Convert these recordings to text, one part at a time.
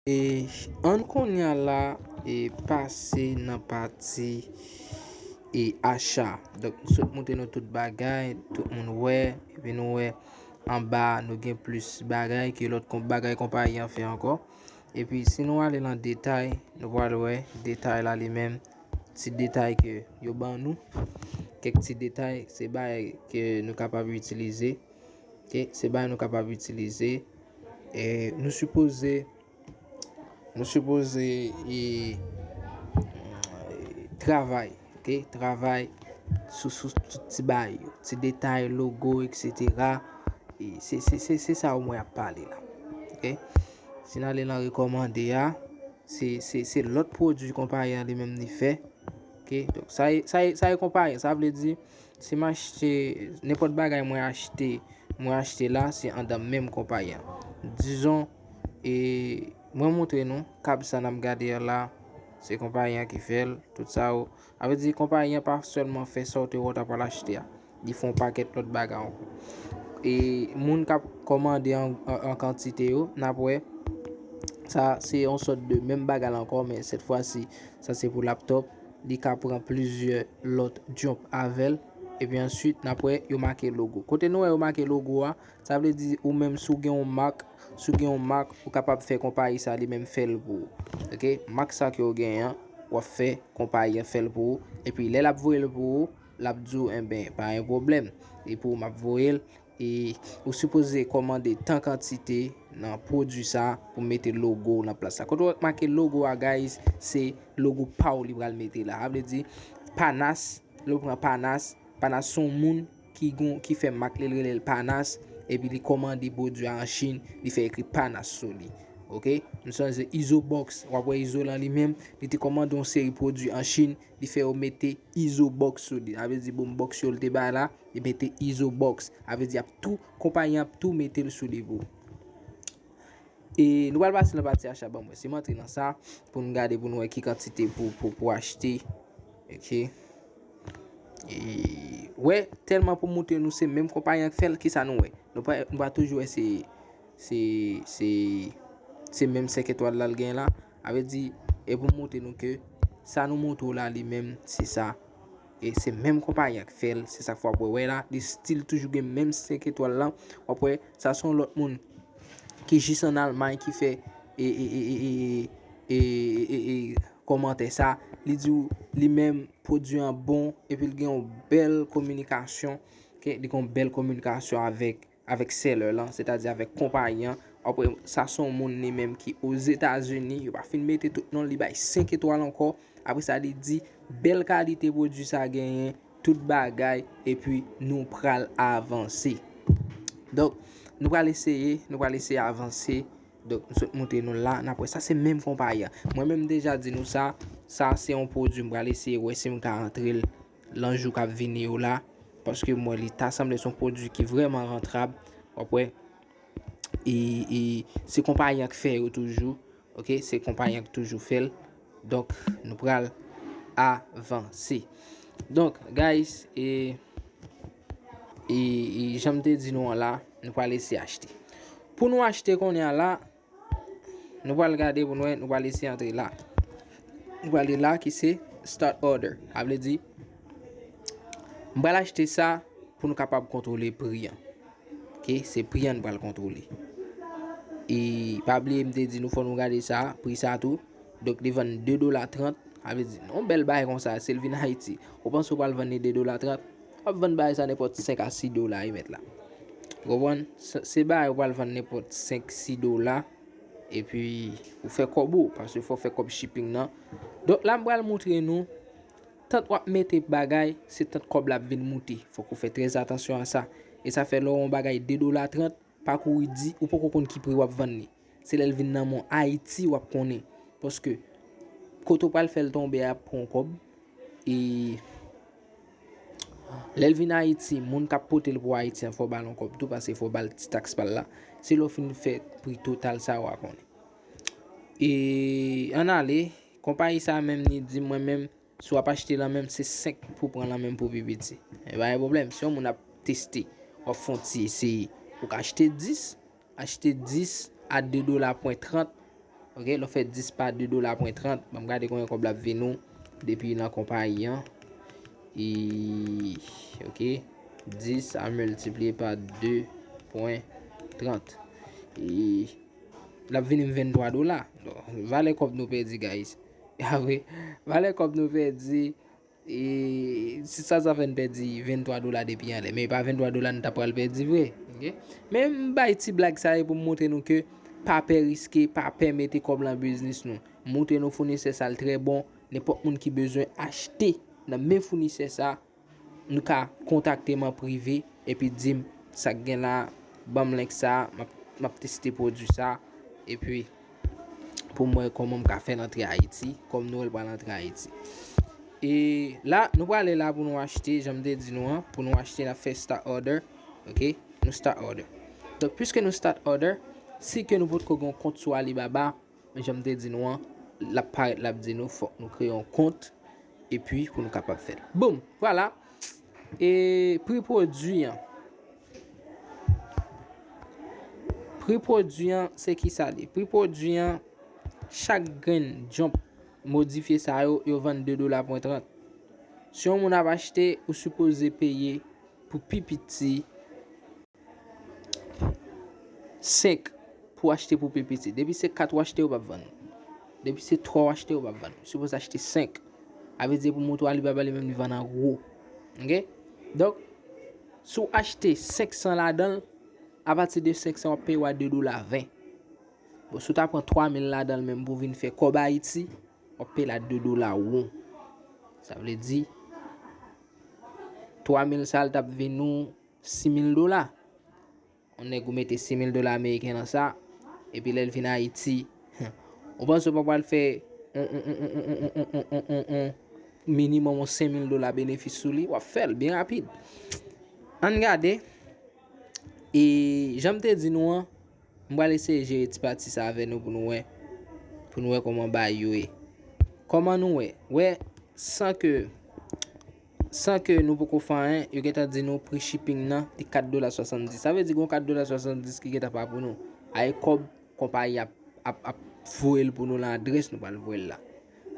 E an konya la pase nan pati achat. Donc sot monte nou tout bagay, tout moun wè, epi nou wè an ba nou gen plus bagay ki lot bagay kompanyen fè ankon. Epi si nou ale nan detay, nou wale wè, detay la li men, ti detay ke yo ban nou. Kek ti detay, se bay ke nou kapab utilize. Se bay nou kapab utilize. E nou suppose travay, travay sou tout ti bay yo, ti detay, logo, etc. Se sa ou mwen ap pale la. Si nan le nan rekomande ya, se lot prodou kompanyen li menm ni fe. Sa e kompanyen, sa vle di, si mwen achete, nepot bagay mwen achete la, se an dan menm kompanyen. Dizon, mwen montre nou, kab sa nan m gade la, se kompanyen ki fel, tout sa ou. Ave di, kompanyen pa seulement fe sorte wot apal achete ya. Di fon paket lot bagay anko. Moun kap komande an kantite yo, napwe, sa se yon sort de menm bagay anko, men set fwa si, sa se pou laptop, di ka pran plizye lot jump avel, e pi answit, napwe, yo make logo. Kote nou yo make logo a, sa vle di ou menm sou gen yon mark, ou kapap fe kompanyen sa li menm fel pou. Mark sa ki yo gen yan, wap fe kompanyen fel pou, e pi lè lap voel pou, lap djou en ben, pa yon problem. E pou map voel, ou suppose komande tan kantite nan produ sa pou mette logo nan plasa. Koto wak make logo a guys, se logo pa ou li bral mette la. Avle di, Panas, lò pran Panas son moun ki fe mak lel Panas, e pi li komande produ an Chine, li fe ekri Panas sou li. Nou san se Isobox, wapwe Iso lan li men, li te komande yon seri produ an Chine, li fe ou mette Isobox sou li. Avle di, bon box yo lte ba la, li mette Isobox. Avle di, ap tou, kompanyen ap tou mette l sou li bo. E nou wal basi nan pati achat ban mwen. Se mantri nan sa, pou nou gade pou nou e ki kantite pou achete. Wè, telman pou monte nou se menm kompanyen fel ki sa nou wè. Nou pa toujou wè se menm 5 etoal lal gen la. Ave di, e pou monte nou ke, sa nou monte ou la li menm, se sa. E se menm kompanyen fel, se sa fwa pou wè la. Di stil toujou gen menm 5 etoal lan. Wapwe, sa son lot moun ki jis an Alman ki fe komante sa. Li di ou li menm produ an bon, epi li gen yon bel komunikasyon. Li gen yon bel komunikasyon avek seller lan, se ta di avek kompanyen. Apre, sa son moun ni menm ki os Etats-Unis, yo pa fin mette tout non li bay 5 etoal anko. Apre sa li di, bel kalite produ sa genyen, tout bagay, epi nou pral avanse. Donk, nou pral eseye avanse. Donk, nou sot monte nou la, napre sa se menm kompanyen. Mwen menm deja di nou sa se yon produ mpral eseye wè se mka rentre lanjou kap vini yo la. Paske mwen li tasamble son produ ki vreman rentrab. Apre, se kompanyen ki fè yo toujou. Se kompanyen ki toujou fèl. Donk, nou pral avanse. Donk, guys, jamte di nou an la, nou pral eseye achete. Pou nou achete kon yan la, nou pral gade pou nou pral eseye entre la. Nou pral de la ki se start order. Avle di, mpral achete sa pou nou kapab kontrole priyan. Se priyan nou pral kontrole. Pabli mte di nou fon nou gade sa, pri sa tou. Dok li ven $2.30. Avle di, non bel bay kon sa, sel vin Haiti. Ou pan sou pral ven $2.30. Op ven bay sa nepot $5 a $6 yi met la. Gouvan, se bay ou pral ven nepot $5-6. E pi, ou fe kobo, parce ou fe kob shipping nan. Dok la mpral moutre nou, tant wap mette bagay, se tant kob la vin mouti. Fok ou fe trez atensyon a sa. E sa fe lor yon bagay $2.30, pa kou yi di, ou pou kon ki pri wap ven ni. Se lel vin nan mon Haiti wap konen. Poske, koto pral fel tombe ap pon kob. E lel vin Haiti, moun kap potel pou Haiti an fò balon kob tou, pase fò bal ti tax pal la. Se lo fin fè pri total sa wap konen. E an ale, kompanyi sa menm ni di mwen menm, sou ap achete la menm, se 5 pou pran la menm pou bibiti. E ba yon problem, si yon moun ap testi, wap fonti, se ou ka achete 10 a $2.30, OK, l'on fait 10 par $2.30. Je vais regarder combien comme la venu depuis dans compagnie. Et OK, 10 à multiplier par 2.30. Et la venu $23. Valait comme nous perdu guys. Ah oui, valait comme nous perdu. Et si ça fait perdu $23 depuis aller, mais pas $23 nous t'a pas le perdu vrai. OK, même ba petit blague ça pour montrer nous que pas risquer, pas permettre comme la business nous. Montrer nos fournisseurs ça très bon, n'importe monde qui besoin acheter dans même fournisseur ça nous ka contacter moi privé et puis dire ça gain là bam link ça m'a tester produit ça et puis pour moi comment on faire l'entrée Haïti comme nous va l'entrée Haïti. Et là nous allons aller là pour nous acheter, j'aime dire nous pour nous acheter la fait start order. OK, nous start order. Donc puisque nous start order, si que nous voulons un compte sur Alibaba, j'aime dire nous la dit nous faut nous créer un compte et puis pour nous capable faire. Boum, voilà. Et prix produit c'est qui ça dit? Prix produit chaque grain jump modifié ça yo vend $2.30. Si on a acheté ou supposé payer pour pipiti 5 pour acheter pour pipiti. Depuis c'est 4 acheter ou pas vendre. Depuis c'est 3 acheter ou pas vendre. Supposé acheter 5. Avec dire pour moto Alibaba lui même il vend en gros. OK? Donc si vous achetez 500 là-dedans, à partir de 500 on paye $2.20. Bon, si tu prends 3000 là-dedans même pour venir faire comme Haïti, on paye la $2. Ça veut dire 3000 ça t'a venu $6,000. On est mettre $6,000 américains dans ça et puis là il vient à Haïti. On pense pas le faire minimum $5,000 bénéfice sur lui, on va faire bien rapide. On regarde et j'aime te dire nous on va laisser gérer petit parti ça avec nous pour nous comment ba yo comment nous ouais sans que nous pouvons faire yo geta dit nous prix shipping nan de $4.70. Ça veut dire qu'on $4.70 qui geta pas pour nous ay comme compagnie a voyer pour nous l'adresse nous pas le voir là.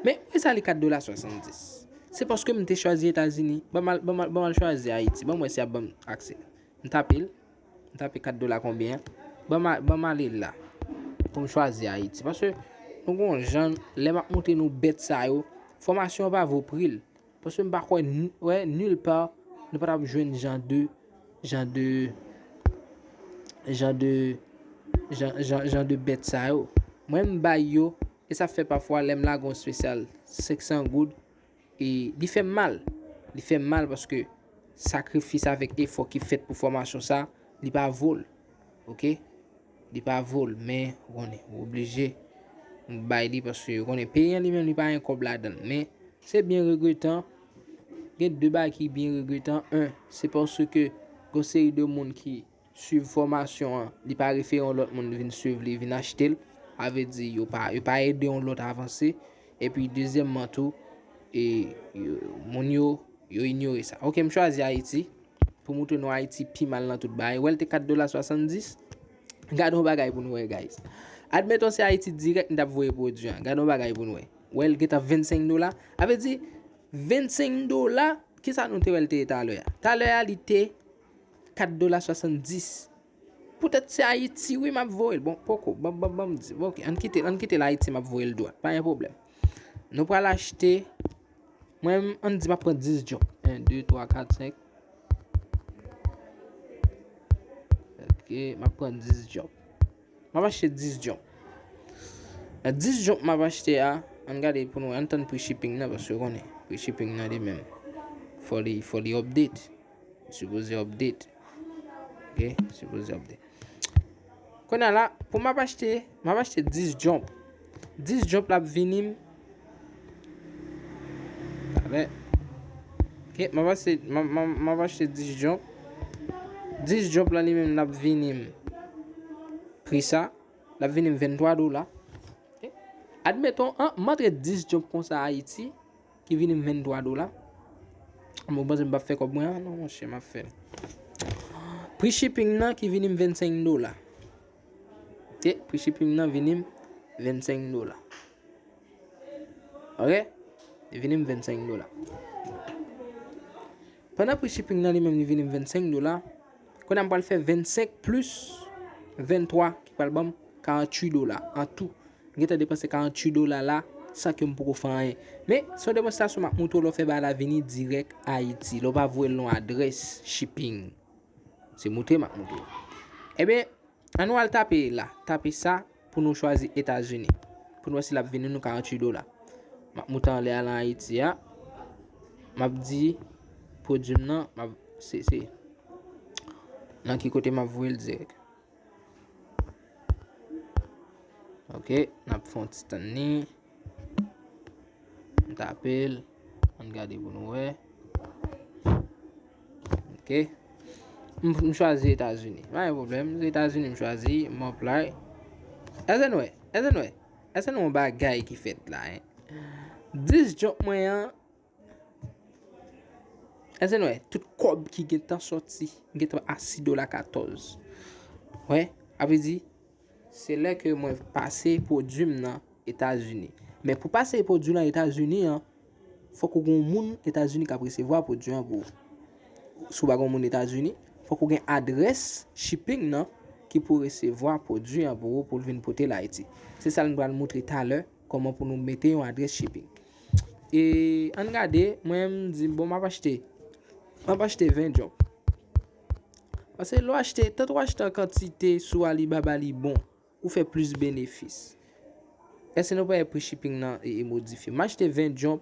Mais ça les $4.70. C'est parce que m'te choisi États-Unis, pas mal choisi Haïti. Bon moi c'est a bon accès. M'tape $4 combien? Bon mal là pour choisir Haïti parce que nous gon gens les m'a monter nous bête ça yo. Formation pas vaut prix parce que m'pa quoi ouais nulle part nous pas joindre genre de bête ça yo. Moi m'ba yo et ça fait parfois l'aime la gon spécial 500 good et il fait mal parce que sacrifice avec effort qui fait pour formation ça il pas vol. OK, il pas vol mais on est obligé bailler parce que on est payé lui-même il pas un cob là-dedans mais c'est bien regrettant. Il y a deux bails qui bien regrettant. Un, c'est parce que une série de monde qui suivent formation, il pas référent l'autre monde vient suivre, vient acheter, avait dit yo pas aider on l'autre avancer et puis deuxièmement tout et mon yo ignorer ça. OK, me choisi Haïti pour montrer nous Haïti pi mal dans tout bail. Ouais, c'était $4.70. Gardons bagay pour nous guys. Admettons c'est Haïti direct n'a voyer produit. Gardons bagay pour nous. Ouais, il get $25. Avait dit $25 qui ça nous te tout à l'heure. Tout à l'heure il était $4.70. Peut-être c'est Haïti oui m'a voyer. Bon pourquoi bon OK, on quitte l'Haïti m'a voyer le droit. Pas un problème. Nous pour l'acheter moi on dit m'a prendre 10 jobs. 1 2 3 4 5. OK, m'a prendre 10 jobs. M'a acheter 10 jobs. 10 jobs m'a acheter à on regarde pour nous entendre pour shipping là parce que on est pour shipping là même for the update. Supposé update. OK, supposé update. Qu'on a là pour m'a acheter 10 jobs. 10 jobs là venir OK, m'a acheter 10 jobs. 10 jobs là lui-même n'a venir prix ça, la venir $23. OK? Admettons montre 10 jobs comme ça à Haïti qui viennent $23. Mon boss m'a fait comme moi non mon cher m'a fait. Prix shipping là qui viennent $25. OK, prix shipping là viennent $25. Ok? Il vient $25. Pendant prix shipping là lui-même il vient $25. Quand on va le faire 25 plus 23 qui va le bon $48 en tout. J'ai dépensé $48 là, ça que me pour faire rien. Mais son démonstration m'a montre le fait ba la venir direct Haïti. L'on va voir l'on adresse shipping. C'est montré m'a montre. Eh bien, on va taper là, taper ça pour nous choisir États-Unis. Pour nous si la venir nous $48. M'a montre en l'air en Haïti a. M'a dit produit non, c'est dans qui côté m'a voir le direct. Ok, n'a font Titani. On t'appelle, on regarde pour nous. Ok, je choisis États-Unis. Pas de problème, les États-Unis, je choisis, je apply. Est-ce que bagay qui fait là? 10 job moyen. Est-ce que tout cob qui est sorti, est à $6.14. Ouais, avait dit. C'est là que moi passer produit dans États-Unis. Mais pour passer produit dans États-Unis, faut qu'on ait moun États-Unis qui recevoir produit pour sous bagon moun États-Unis, faut qu'on ait adresse shipping non qui pour recevoir produit pour venir porter là Haïti. C'est ça nous va montrer tout à l'heure comment pour nous mettre une adresse shipping. Et on regarde, moi me dit bon m'a acheter 20 jobs. Parce que l'acheter tant acheter en quantité sur Alibaba li bon ou fait plus bénéfice. Est-ce que nous pas prix shipping nan et modifié. M'acheter 20 jobs.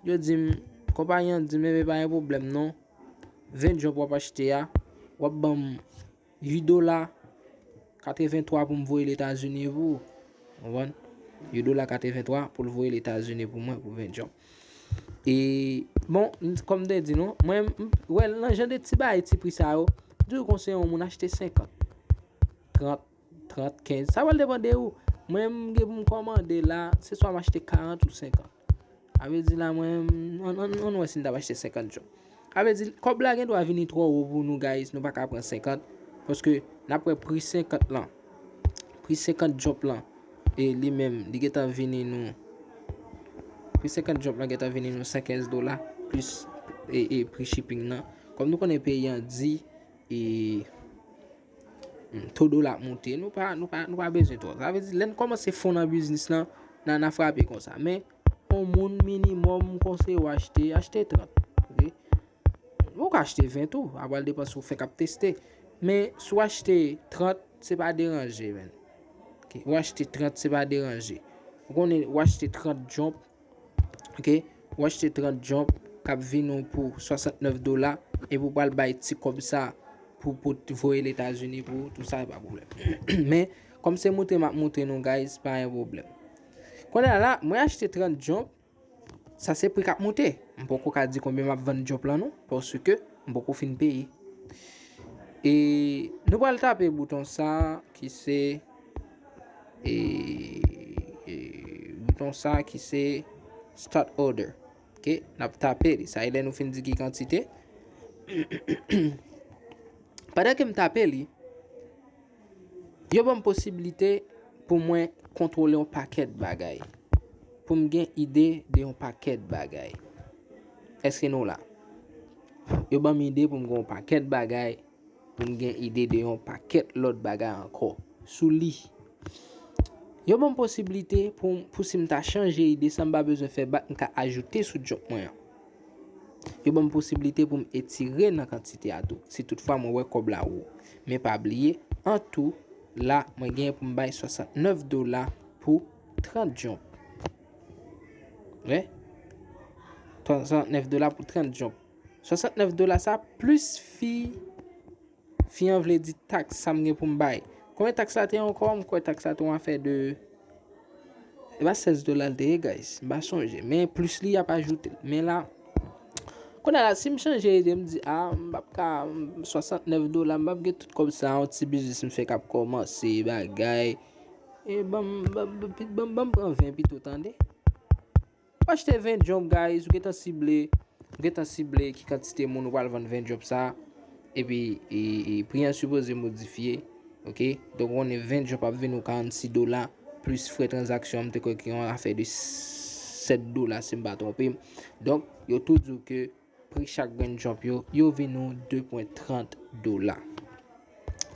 Yo dit compagnie dit mais pas un problème non. 20 jobs pour acheter a, ou bam $8.83 pour me voir les États-Unis pour. $8.83 pour le voir les États-Unis pour moi pour 20 jobs. Et bon, comme je dis non, moi ouais, l'argent de petit bail petit prix ça yo. Je conseille on acheter 50, 30, 15. Ça va dépendre où. Moi je me commander là, c'est soit m'acheter 40 ou 50. Avait dit là moi on va essayer d'acheter 50 jobs. Avait dit comme là doit venir trop haut pour nous guys, nous pas qu'à prendre 50 parce que après prix 50 là. Prix 50 jobs là et lui même il est venir nous prix 50 jobs là est venir nous $15 plus et prix shipping là. Comme nous connaît payer en 10 et tout dollar monter nous pas besoin de ça veut dire l'en commencer fond dans business là n'a frapper comme ça mais au monde minimum conseil ou acheter 30 OK ou acheter 20 tout après dépenser ou faire cap tester mais soit acheter 30 c'est pas déranger man OK ou acheter 30 c'est pas déranger ou acheter 30 jobs OK ou acheter 30 jobs cap vinn pour $69 et pour pas le bail petit comme ça pour voyer les États-Unis pour tout ça pas problème mais comme c'est monter nous guys pas un problème quand là moi acheter 30 jobs ça c'est prix cap monter on peut pas dire combien m'a vendre job là non parce que on peut fin payer et nous va taper bouton ça qui c'est et bouton ça qui c'est start order. OK n'a taper ça il nous fin dire qui quantité pendant que me taper li y a bonne possibilité pour moi contrôler un paquet de bagaille pour me gain idée de un paquet de bagaille est-ce que nous là y a bonne idée pour me gain un paquet de bagaille pour me gain idée de un paquet l'autre bagaille encore sous lit y a bonne possibilité pour si m'ta changer idée sans pas besoin faire m'ka ajouter sous job moi y a bonne possibilité pour m'étirer dans quantité à tout si toutefois moi ouais comme là ou mais pas oublier en tout là moi gain pour me bailler $69 pour 30 jobs. Ouais. $69 pour 30 jobs. $69 ça plus fi en vle dit taxe ça me pour me bailler. Combien taxe ça t'es encore quoi taxe ça t'on fait de $16 de guys. Pas changer mais plus li a pas ajouté. Mais là quand là si me changer je me dit m'pa $69 m'pa get tout comme ça un petit business me fait cap commencer bagay et bam prend 20 puis tout attendez acheter 20 jobs guys ou getan ciblé qui quantité moun ou va vendre 20 jobs ça et puis et prix supposé modifié OK donc on est 20 jobs à venir $46 plus frais transaction m'te quoi qui ont affaire de $7 si m'pas tromper. Donc yo tout dit que prix chaque grain jump yo vinn nous $2.30.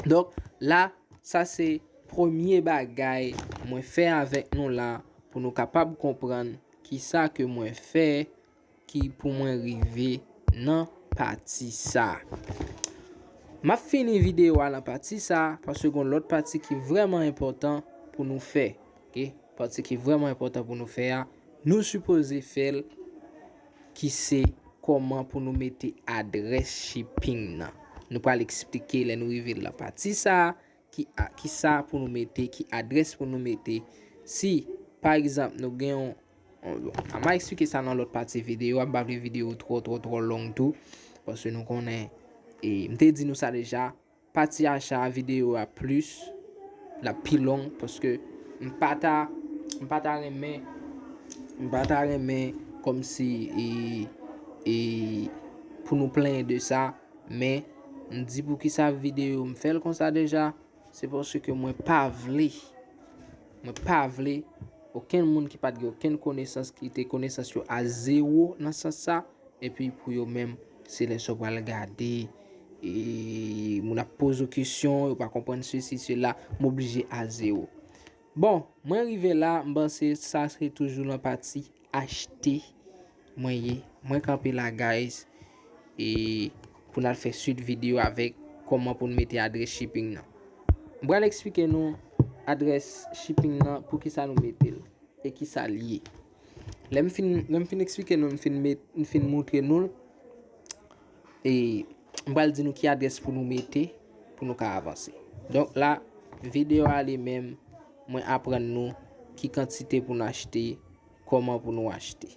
Donc là ça c'est premier bagay moi fait avec nous là pour nous capable comprendre qui ça que moi fait qui pour moi arriver dans partie ça. M'a fini vidéo à la partie ça parce que l'autre partie qui est vraiment important pour nous faire. OK? Partie qui est vraiment important pour nous faire, nous supposons faire qui c'est comment pour nous mettre adresse shipping là. Nous pas l'expliquer les nous arriver la partie ça qui ça pour nous mettre qui adresse pour nous mettre si par exemple nous gagnons on m'a expliqué ça dans l'autre partie vidéo, on pas vidéo trop long tout parce que nous connaît et m'te dit nous ça déjà partie achat vidéo à plus la plus long parce que m'pata remet comme si et pour nous plaindre de ça mais on dit pour qui ça vidéo me fait comme ça déjà c'est parce que moi pas vle aucun monde qui pas de aucune connaissance qui te connaissance à zéro dans ça et puis pour eux même c'est les so va regarder et mon a pose question ou pas comprendre ceci cela m'obliger à zéro. Bon, moi arrivé là, m'penser ça serait toujours la partie acheter moi camper là guys et pour nous faire suite vidéo avec comment pour nous mettre adresse shipping là. M'va expliquer nous adresse shipping là pour qui ça nous mettre et qui ça lié. L'aime fin expliquer nous fin montrer nous et m'va dire nous qui adresse pour nous mettre pour nous avancer. Donc là vidéo aller même moi apprendre nous qui quantité pour nous acheter, comment pour nous acheter.